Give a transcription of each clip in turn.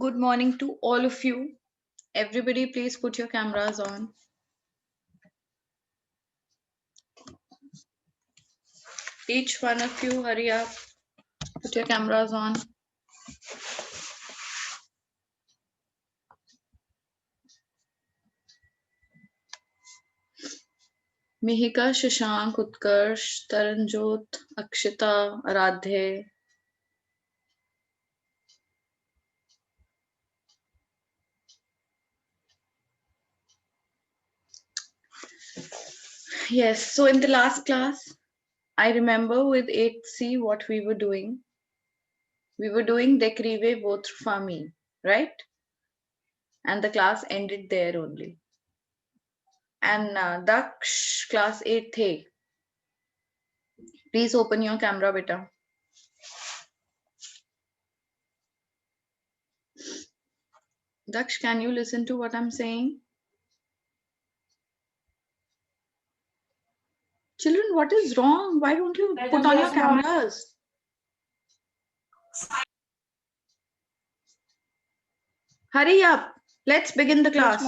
Good morning to all of you. Everybody, please put your cameras on. Each one of you, hurry up. Put your cameras on. Mihika, Shashank, Utkarsh, Taranjot, Akshita, Aradhe. Yes, so in the last class, I remember with 8C what we were doing. We were doing Décrivez votre famille, right? And the class ended there only. And Daksh, class 8 the. Please open your camera, beta. Daksh, can you listen to what I'm saying? Children, what is wrong? Why don't you put on your cameras? Hurry up. Let's begin the class.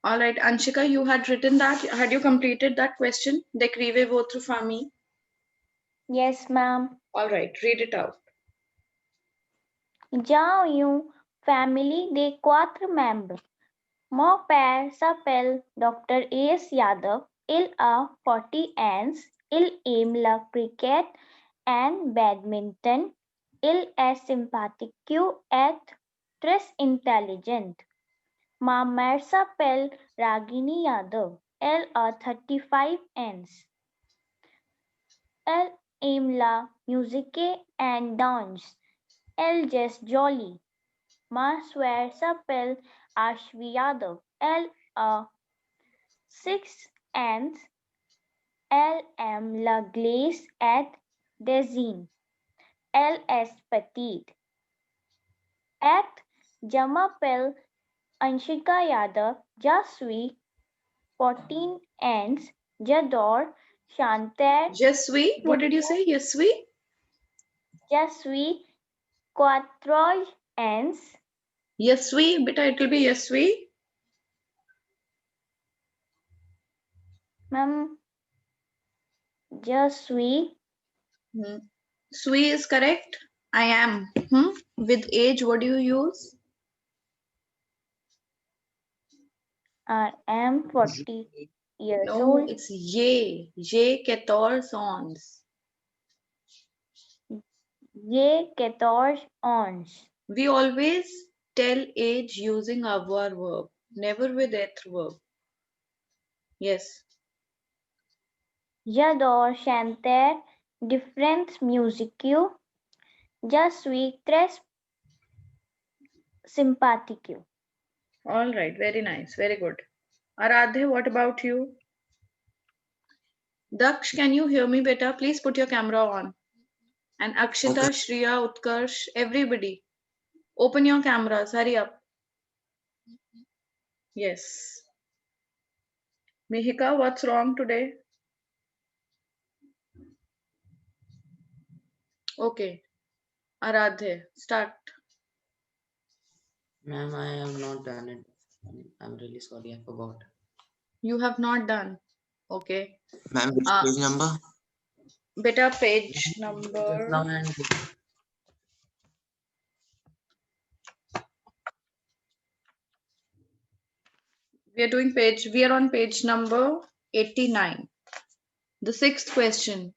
All right, Anshika, you had written that. Had you completed that question? Décrivez votre famille. Yes, ma'am. All right, read it out. J'ai famille de 4 membres. Mon père s'appelle Dr. A.S. Yadav. Il a 40 ans. Il aime le cricket and badminton. Il est sympathique et très intelligent. Ma mère s'appelle Ragini Yadav. Elle a 35 ans. Elle aime la musique and dance. Elle est jolie. Ma sœur s'appelle Ashvi Yadav. Elle a 6 ans. Elle aime la glace et dessin. Elle est petite. Et je m'appelle Anshika Yadav. Je suis 14 ans. J'adore chanter. Je suis. What did you say? Je suis? Je suis 4 ans. Je suis. Beta, it will be je suis. Ma'am, je suis. Suis is correct. I am. With age, what do you use? I am 40 years No, old. it's ye. J'ai 14 ans. J'ai 14 ans. We always tell age using avoir verb, never with être verb. Yes. J'adore chanter différentes musiques. Je suis très sympathique. All right. Very nice. Very good. Aradhe, what about you? Daksh, can you hear me better? Please put your camera on. And Akshita, Okay. Shriya, Utkarsh, everybody. Open your cameras. Hurry up. Yes. Mihika, what's wrong today? Okay. Aradhe, start. Ma'am, I have not done it. I'm really sorry, I forgot. You have not done. Okay. Ma'am, which page number? Beta page Just number. now and We are on page number 89. The sixth question.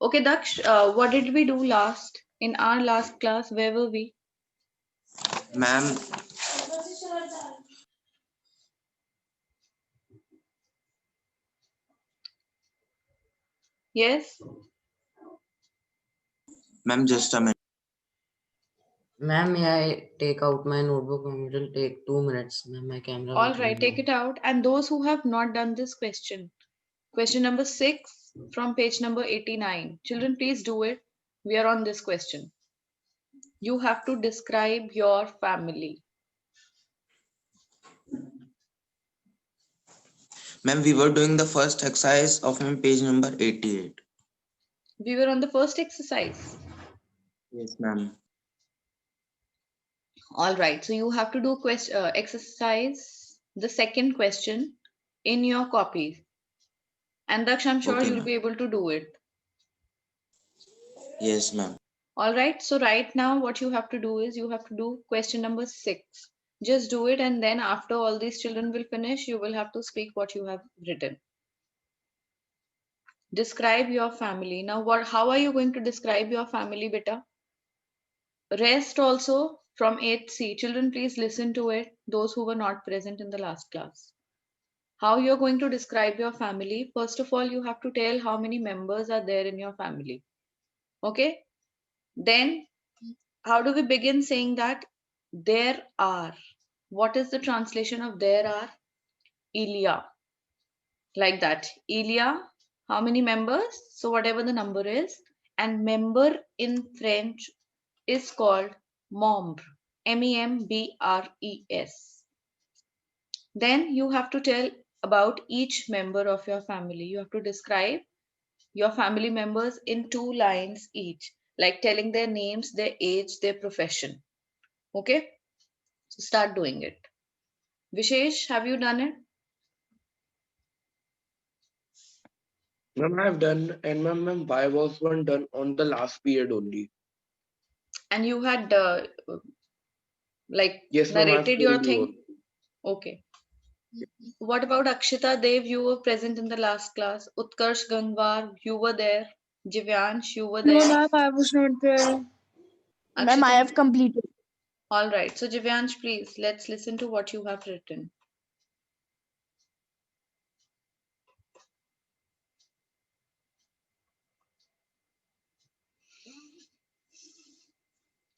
Okay, Daksh, what did we do last? In our last class, where were we? ma'am, Yes? ma'am, just a minute. Ma'am, may I take out my notebook? Ma'am, it will take 2 minutes. Ma'am, my camera All will right, be take on. it out. And those who have not done this question, Question number 6 from page number 89. Children, please do it. We are on this question. You have to describe your family. Ma'am, we were doing the first exercise of page number 88. We were on the first exercise. Yes, ma'am. All right. So you have to do exercise, the second question in your copy. And Daksh, I'm sure Okay, you'll ma'am. be able to do it. Yes, ma'am. All right. So right now what you have to do is you have to do question number 6. Just do it, and then after all these children will finish, you will have to speak what you have written. Describe your family. Now how are you going to describe your family, beta? Rest also from 8C. Children, please listen to it, those who were not present in the last class. How you're going to describe your family? First of all, you have to tell how many members are there in your family. Okay? Then, how do we begin saying that? There are. What is the translation of there are? Ilya. Like that. Ilya, how many members? So, whatever the number is. And member in French is called membre. membres. Then you have to tell about each member of your family. You have to describe your family members in 2 lines each, like telling their names, their age, their profession. Okay? So start doing it. Vishesh, have you done it? Ma'am, I have done, and ma'am, why was one done on the last period only? And you had like Yes, ma'am, I've narrated your told you. thing? Okay. What about Akshita Dev? You were present in the last class. Utkarsh Gangwar, you were there. Jivyansh, you were No, there. ma'am, I was not there. Ma'am, I Akshita? have completed. All right. So, Jivyansh, please, let's listen to what you have written.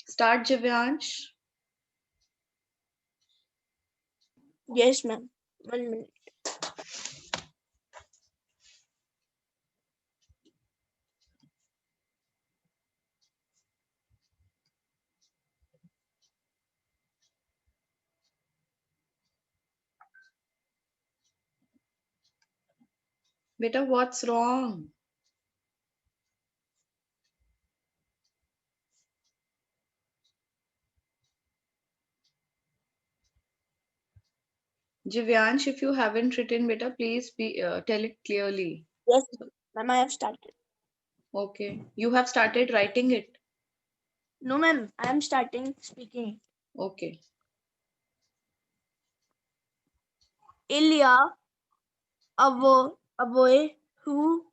Start, Jivyansh. Yes, ma'am. 1 minute. Beta, what's wrong? Jivyansh, if you haven't written, beta, please tell it clearly. Yes, ma'am, I have started. Okay. You have started writing it. No, ma'am, I am starting speaking. Okay. Ilya, avoe, who,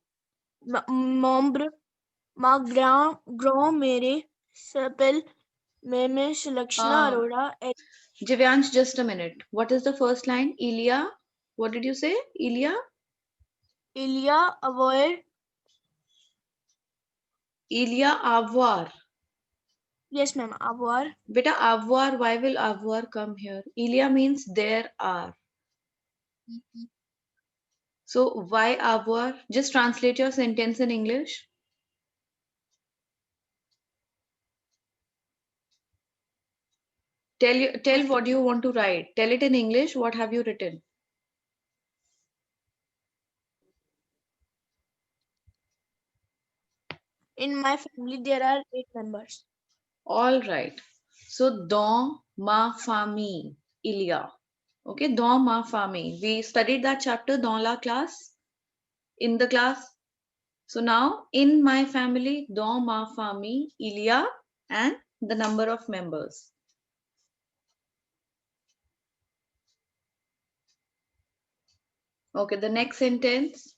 membre, ma grand mere, s'appelle, Meme Lakshna Arora, Jivyansh, just a minute. What is the first line? Ilya? What did you say? Ilya? Ilya, avoe, Ilya avoir. yes, ma'am, avoir, Beta, avoir, why will avoir come here? Ilya means there are. So, why avoir? Just translate your sentence in English. Tell what you want to write. Tell it in English. What have you written? in my family there are 8 members. All right. So, dans ma famille, Ilya. Okay, dans ma famille. We studied that chapter dans la classe, in the class. So now, in my family, dans ma famille, Ilya, and the number of members. Okay, the next sentence.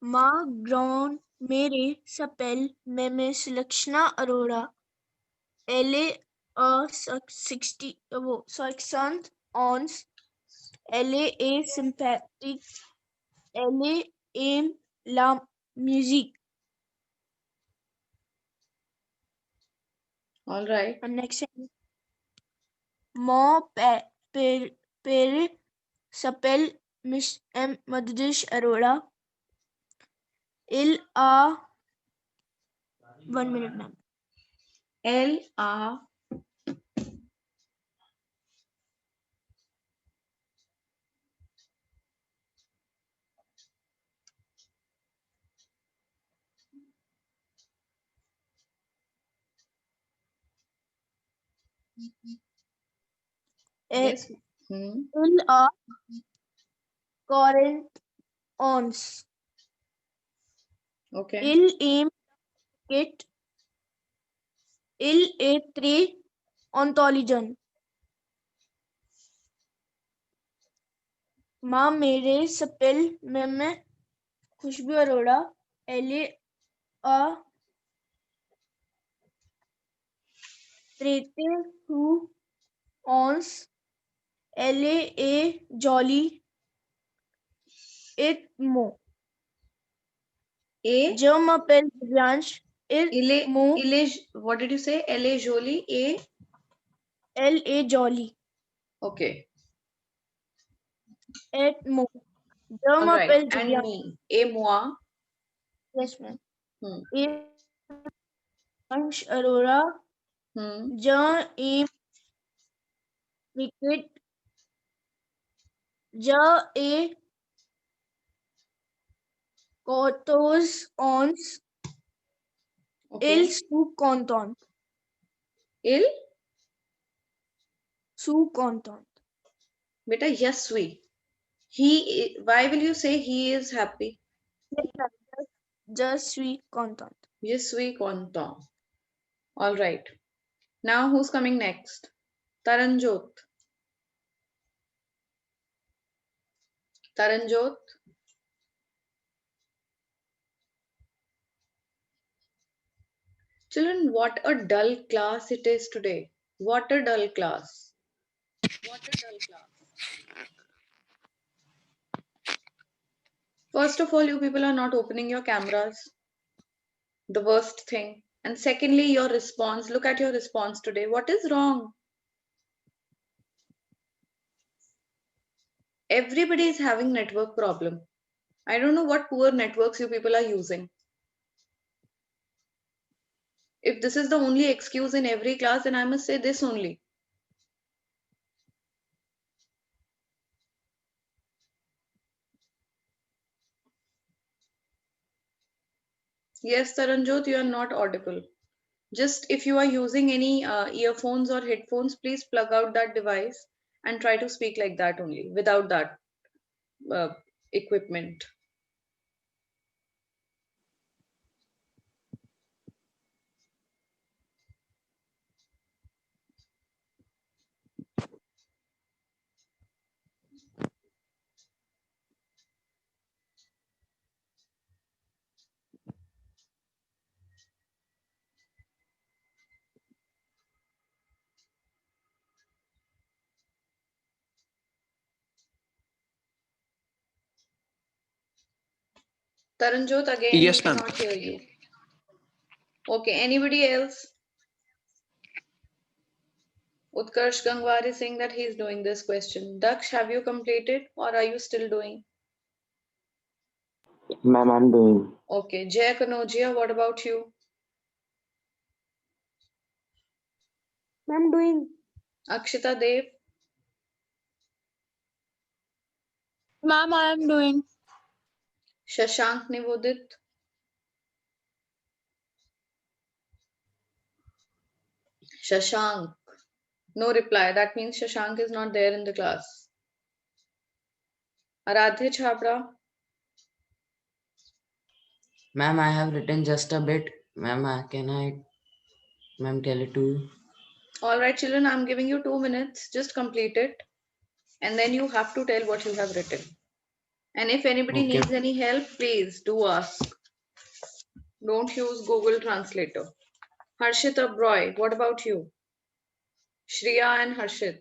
Ma grand-mère s'appelle Mrs. Lakshna Arora. Elle est à 71 ans. Elle est sympathique. Elle aime la musique. All right. And next sentence. Mon père s'appelle Miss M. Madhudish Arora. Il a 1 minute, ma'am. L R yes. Il a current ons. Okay. Il aim kit. Il a 3 ontologen. माँ मेरे spell में मैं खुशबू अरोड़ा एल आ त्रेते टू ऑन्स एल ए जॉली इट मो A जम अपेल दिव्यांश इट Ile मो Ile what did you say? L A Jolie A L ए जॉली okay. इट मो जम All अपेल right. And Divyansh me. A moi. Yes ma'am Hmm. Divyansh Arora Hmm. ज एम विकेट ज ए कोटोस ऑन्स Okay. Ill Sue कॉन्टॉन Il Sue कॉन्टॉन beta yasvi. He why will you say he is happy? Just sweet content. Yasvi content. All right. Now who's coming next? Taranjot. Taranjot. Children, what a dull class it is today. What a dull class. What a dull class. First of all, you people are not opening your cameras. The worst thing. And secondly, your response. Look at your response today. What is wrong? Everybody is having network problem. I don't know what poor networks you people are using. If this is the only excuse in every class, then I must say this only. Yes, Taranjot, you are not audible. Just if you are using any earphones or headphones, please plug out that device and try to speak like that only, without that uh, equipment. Taranjot, again, Yes, we ma'am. cannot hear you. Okay, anybody else? Utkarsh Gangwar is saying that he is doing this question. Daksh, have you completed or are you still doing? Ma'am, I'm doing. Okay, Jay Kanojia, what about you? I'm doing. Akshita Dev, Ma'am, I am doing. Shashank Nivodit, Shashank. No reply. That means Shashank is not there in the class. Aradhya Chhabra, Ma'am, I have written just a bit. Ma'am, can I, ma'am, tell it to you? all right, children, I'm giving you 2 minutes. Just complete it. And then you have to tell what you have written. And if anybody Okay. needs any help, please do ask. Don't use Google Translator. Harshit Abroy, what about you? Shriya and Harshit.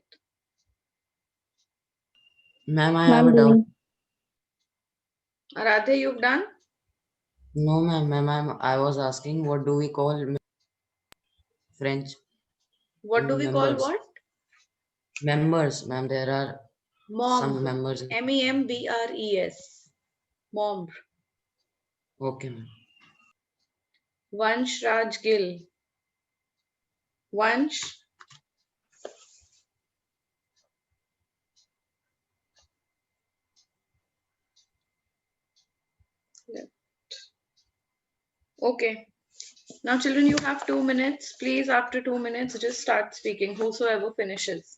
Ma'am, I have a doubt. Aradhya, you've done? No, ma'am, I was asking what do we call French What do we call members? what? Members, ma'am, there are Some Mom. members. MEMBRES. Mom. Okay, ma'am. Vansh Raj Gill. Vansh. Okay. Now, children, you have 2 minutes. Please, after 2 minutes, just start speaking, whosoever finishes.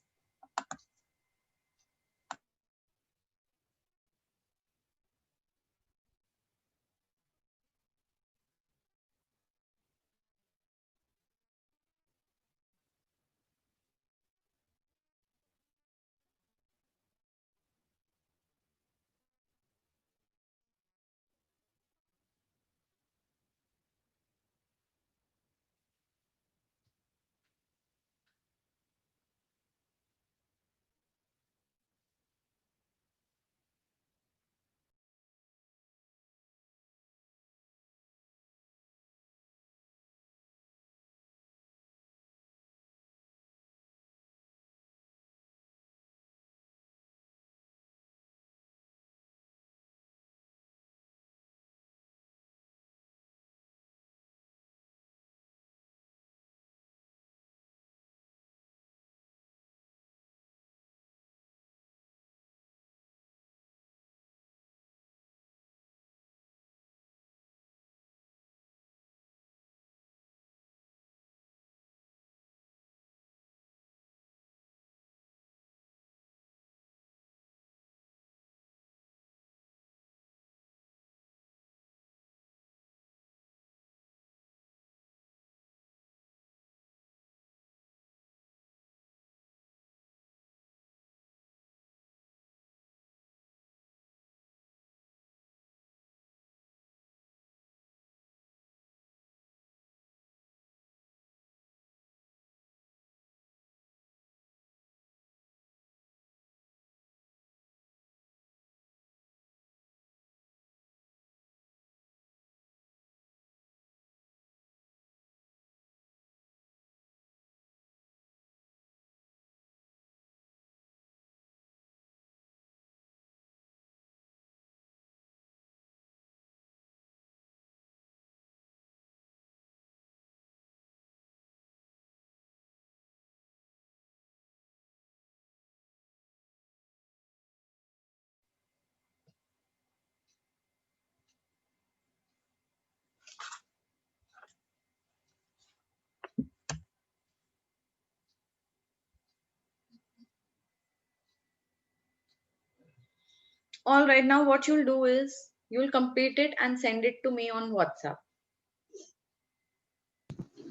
All right, now what you'll do is you'll complete it and send it to me on WhatsApp.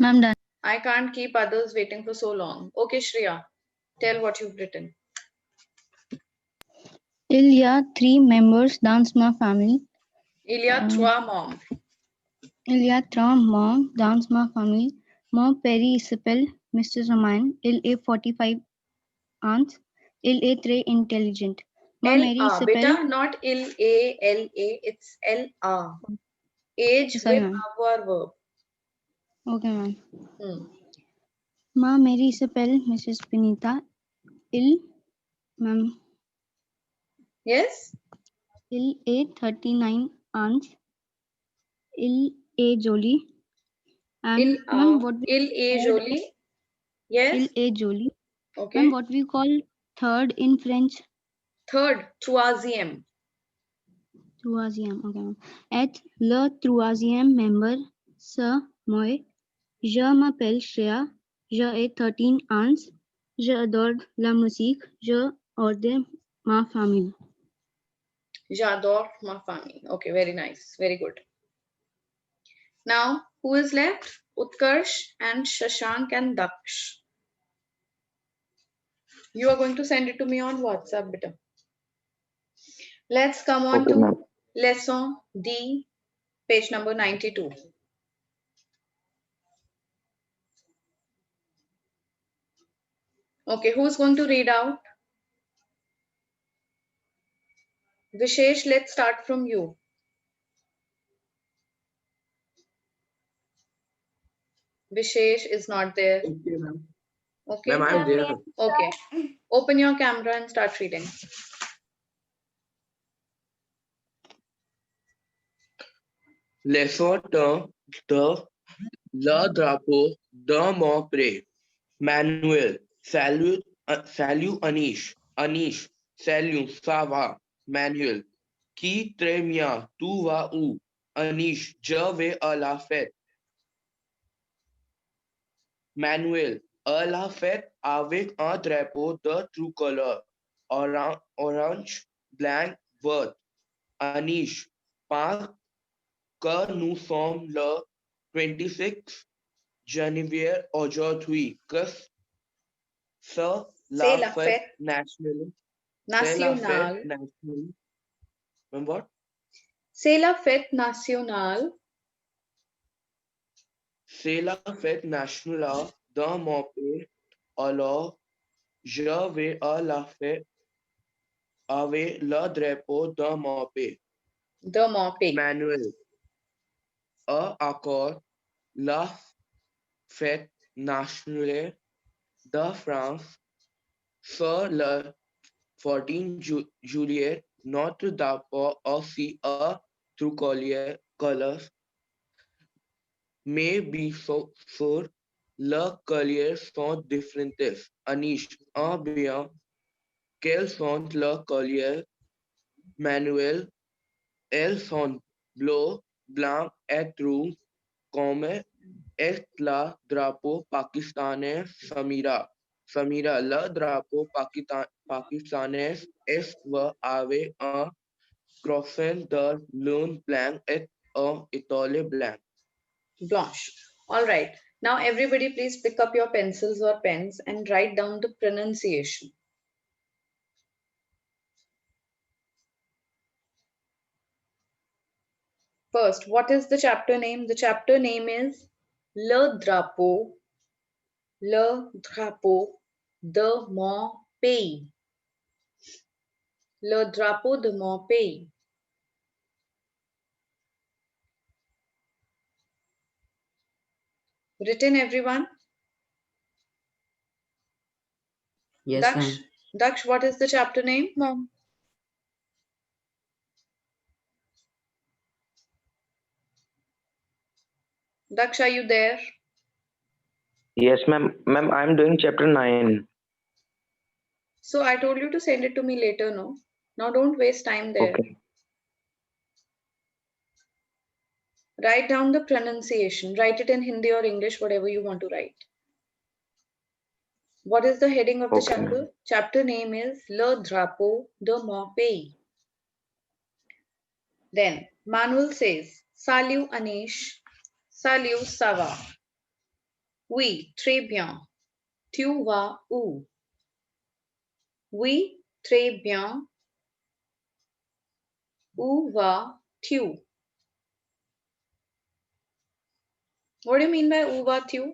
Ma'am, done. I can't keep others waiting for so long. Okay, Shreya, tell what you've written. Il y a 3 members dans ma famille. Ilya, 3 mom. Il y a 3 membres dans ma famille. Mon père s'appelle Mr. Raman. Il est 45 ans. Il est très intelligent. Ma mère L-A, s'appelle... beta, not L-A, L-A, it's L-A. Age Sorry, with ma'am. avoir verb. Okay, ma'am. Hmm. Ma mère s'appelle Mrs. Pinita. Ma'am, Yes? il est 39 ans. Il est joli. And ma'am, what we Il est third, joli. Yes? il est joli. Okay. Ma'am, what we call third in French? Third, troisième. Troisième, okay, ma'am. At le troisième membre, c'est moi. Je m'appelle Shreya. J'ai 13 ans. J'adore la musique. J'adore ma famille. J'adore ma famille. Okay, very nice. Very good. Now, who is left? Utkarsh and Shashank and Daksh. You are going to send it to me on WhatsApp, beta. Let's come on to lesson D, page number 92. Okay, who's going to read out? Vishesh, let's start from you. Vishesh is not there. Okay, ma'am. Okay. Ma'am, I'm there. Okay. Open your camera and start reading. Laissons de le drapeau de mon pré. Manuel, salut, salut Anish. Anish, salut, ça va. Manuel, qui très bien, tu vas où? Anish, je vais à la fête. Manuel, à la fête avec un drapeau de tricolore, orange, blanc, vert. Anish, parce que nous sommes le 26 janvier aujourd'hui, que c'est Say la la fête fête nationale. C'est la fête nationale. nationale. Ma'am, what? C'est la fête nationale C'est la fête nationale dans mon pays. Alors, je vais à la fête avec le drapeau de mon pays. de mon pays. Manuel, a encore la fête nationale de France sur le 14 juillet. Notre drapeau aussi a tricolore colors, mais bien sûr, les couleurs sont différentes. Anish, en bien, quelles sont les couleurs? Manuel, elles sont bleu, blanc et rouge, comme est le drapeau pakistanais Samira. Samira, le drapeau pakistanais est avec un croissant de lune blanc et un étoile blanc. Blanche. All right. Now everybody please pick up your pencils or pens and write down the pronunciation. First, what is the chapter name? The chapter name is Le Drapeau de mon pays. Le Drapeau de mon pays. Written, everyone? Yes, ma'am. Daksh, what is the chapter name? Ma'am. Daksh, are you there? Yes, ma'am. Ma'am, I'm doing chapter 9. So I told you to send it to me later, no? Now don't waste time there. Okay. Write down the pronunciation. Write it in Hindi or English, whatever you want to write. What is the heading of the Okay, chapter? ma'am. Chapter name is Le Drapeau de mon pays. Then Manuel says, Salut Anish. Salut, ça va? Oui, très bien. Tu vas où? Oui, très bien. Où vas-tu? What do you mean by où vas-tu?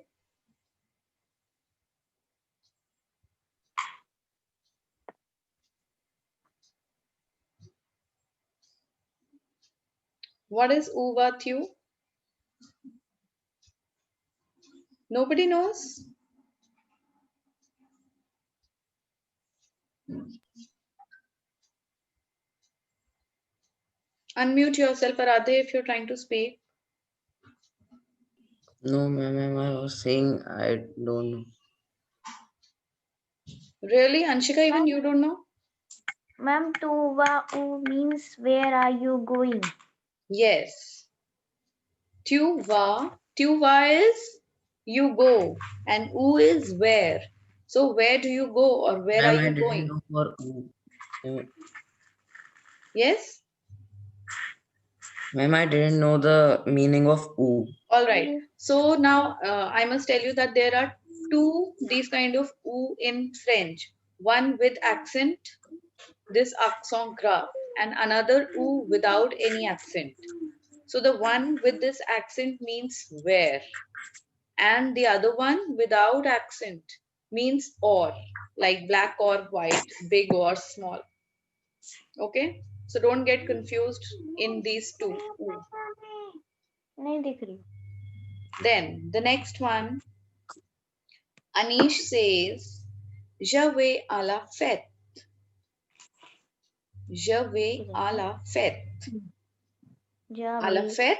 What is où vas-tu? Nobody knows? Unmute yourself, Aradhe, if you're trying to speak. No, ma'am, I was saying I don't know. Really? Anshika, even you don't know? Ma'am, tu va où means where are you going? Yes. Tu vas is you go, and où is where. So where do you go or where are Ma'am, I you didn't going? know for who. Yes? Ma'am, I didn't know the meaning of oo. All right. So now I must tell you that there are two these kind of oo in French. One with accent, this accent grave, and another oo without any accent. So the one with this accent means where, and the other one without accent means or, like black or white, big or small. Okay? So don't get confused in these two. Oo. नहीं दिख रही. Then the next one, Anish says, Je vais à la fête. Je vais à la fête. À la fête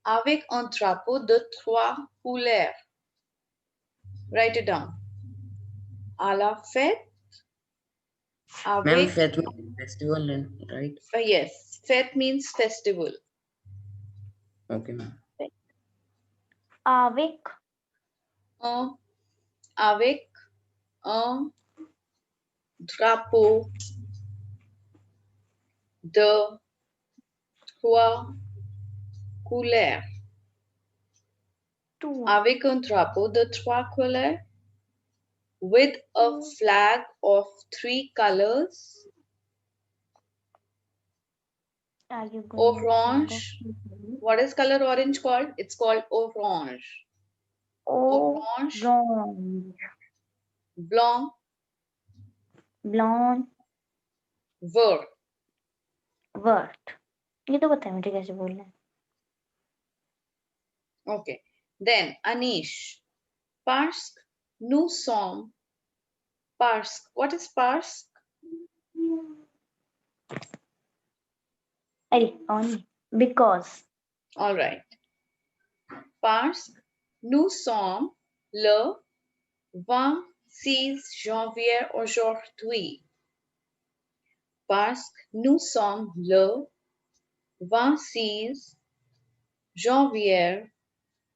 avec un drapeau de 3 couleurs. Write it down. À la fête Ma'am, avec... fête means festival, right? Yes, fête means festival. Okay, ma'am. Avec Avec un drapeau de 3 couleurs. Avec un drapeau de 3 couleurs. With a flag of 3 colors. Are you going Orange. What is color orange called? It's called orange. Orange. Blanc. Blanc. Vert. Vert. ये तो पता है मुझे कैसे बोलना है. Okay. Then Anish. Parce que nous sommes. Parce. What is parce? Because. All right. Parce que nous sommes le 26 janvier aujourd'hui. Parce que nous sommes le 26 janvier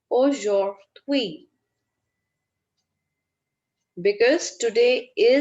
aujourd'hui. Because today is